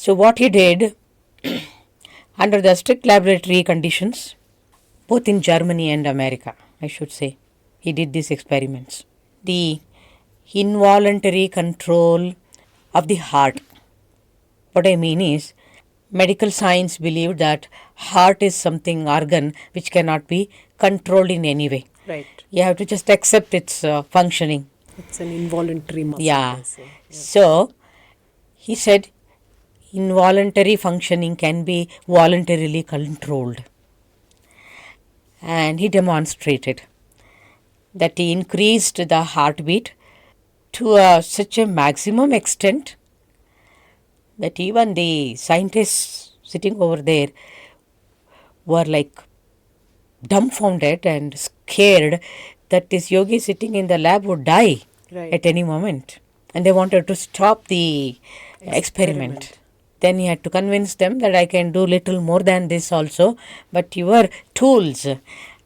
So what he did, under the strict laboratory conditions, both in Germany and America, I should say, he did these experiments. The involuntary control of the heart. What I mean is, medical science believed that heart is something organ which cannot be controlled in any way. Right. You have to just accept its functioning. It's an involuntary muscle. Yeah. they say. So he said involuntary functioning can be voluntarily controlled. And he demonstrated that he increased the heartbeat to such a maximum extent that even the scientists sitting over there were like dumbfounded and scared that this yogi sitting in the lab would die Right. at any moment. And they wanted to stop the experiment. Then he had to convince them that I can do little more than this also, but your tools,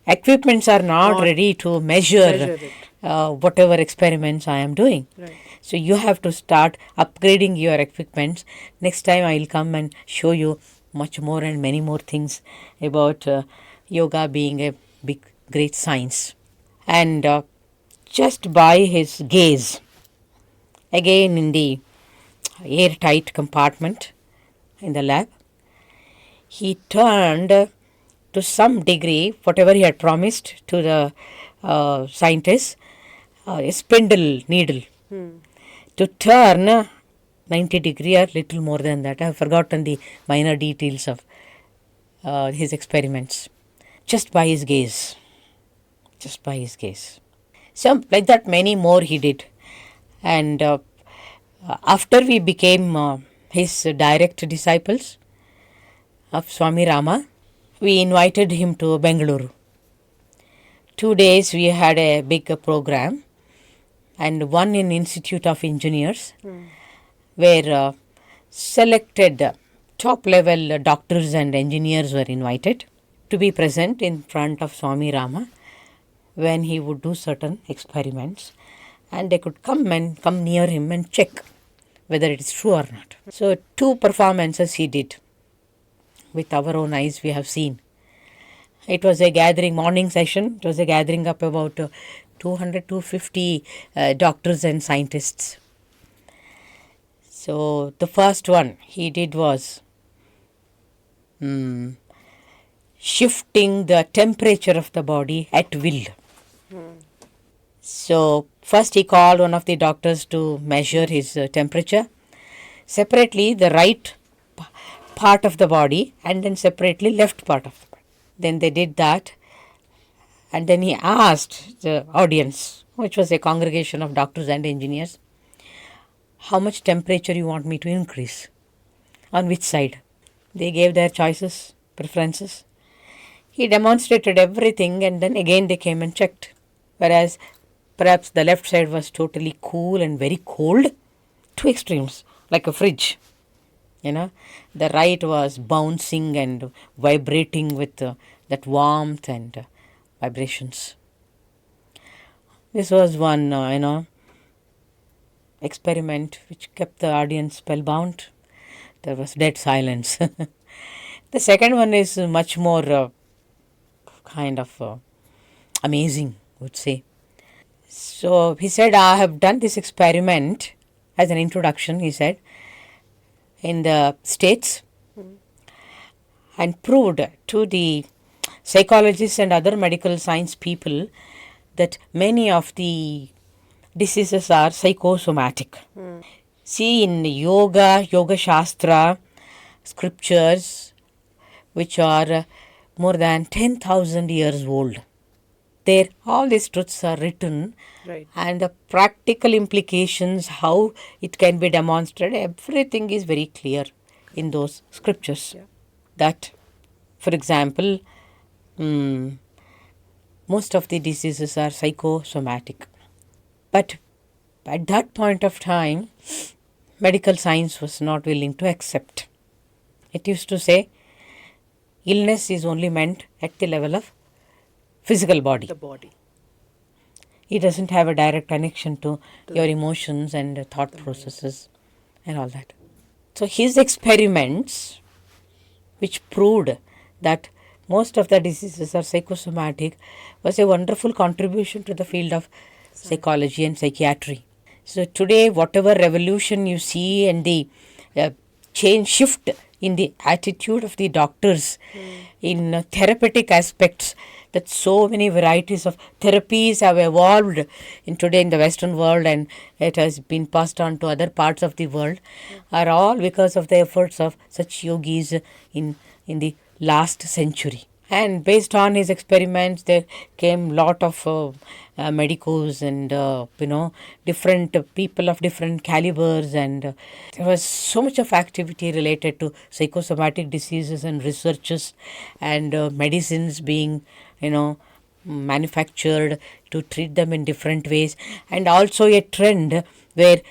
equipments are not ready to measure whatever experiments I am doing. Right. So you have to start upgrading your equipments. Next time I will come and show you much more and many more things about yoga being a big, great science. And just by his gaze, again in the airtight compartment in the lab, he turned to some degree whatever he had promised to the scientists, a spindle needle, to turn 90 degree or little more than that. I have forgotten the minor details of his experiments. Just by his gaze. Just by his gaze. So like that many more he did. And after we became his direct disciples of Swami Rama, we invited him to Bengaluru. 2 days we had a big program, and one in Institute of Engineers, where selected top level doctors and engineers were invited to be present in front of Swami Rama when he would do certain experiments, and they could come near him and check whether it is true or not. So 2 performances he did. With our own eyes we have seen. It was a gathering, morning session. It was a gathering of about 200-250 doctors and scientists. So the first one he did was shifting the temperature of the body at will. So first he called one of the doctors to measure his temperature. Separately the right part of the body, and then separately left part of the body. Then they did that, and then he asked the audience, which was a congregation of doctors and engineers, how much temperature you want me to increase, on which side. They gave their choices, preferences. He demonstrated everything, and then again they came and checked. Whereas perhaps the left side was totally cool and very cold, 2 extremes, like a fridge. The right was bouncing and vibrating with that warmth and vibrations. This was one, experiment which kept the audience spellbound. There was dead silence. The second one is much more amazing, I would say. So he said, I have done this experiment as an introduction, he said, in the States, and proved to the psychologists and other medical science people that many of the diseases are psychosomatic. See, in Yoga Shastra, scriptures which are more than 10,000 years old, there all these truths are written. Right. And the practical implications, how it can be demonstrated, everything is very clear in those scriptures. Yeah. That, for example, most of the diseases are psychosomatic. But at that point of time, medical science was not willing to accept. It used to say, illness is only meant at the level of physical body. The body. It doesn't have a direct connection to your emotions and thought processes and all that. So his experiments, which proved that most of the diseases are psychosomatic, was a wonderful contribution to the field of psychology and psychiatry. So today, whatever revolution you see and the change shift in the attitude of the doctors in therapeutic aspects, that so many varieties of therapies have evolved in today in the Western world, and it has been passed on to other parts of the world, are all because of the efforts of such yogis in the last century. And based on his experiments, there came lot of medicos and different people of different calibers, and there was so much of activity related to psychosomatic diseases and researches, and medicines being manufactured to treat them in different ways, and also a trend where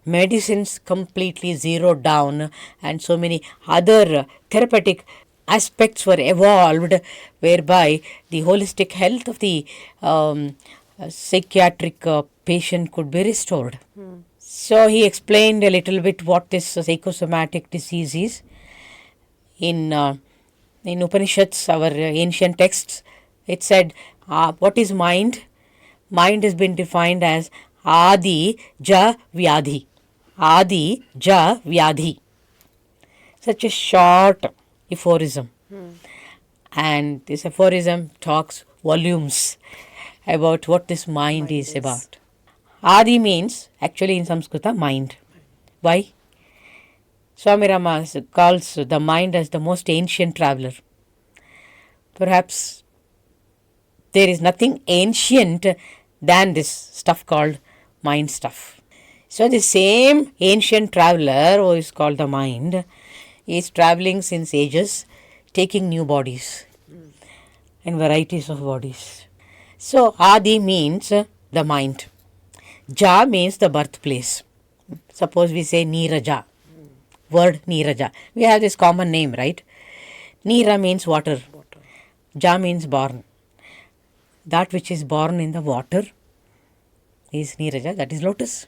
medicines completely zeroed down and so many other therapeutic aspects were evolved, whereby the holistic health of the psychiatric patient could be restored. So he explained a little bit what this psychosomatic disease is. In Upanishads, our ancient texts, it said, what is mind? Mind has been defined as Adi Ja Vyadhi. Adi Ja Vyadhi. Such a short aphorism. And this aphorism talks volumes about what this mind is about. Adi means, actually in Sanskrita, mind. Why? Swami Rama calls the mind as the most ancient traveler. Perhaps there is nothing ancient than this stuff called mind stuff. So the same ancient traveler, who is called the mind, is traveling since ages, taking new bodies and varieties of bodies. So Adi means the mind. Ja means the birthplace. Suppose we say Neeraja. Word Neeraja. We have this common name, right? Neera means water. Ja means born. That which is born in the water is Neeraja, that is lotus.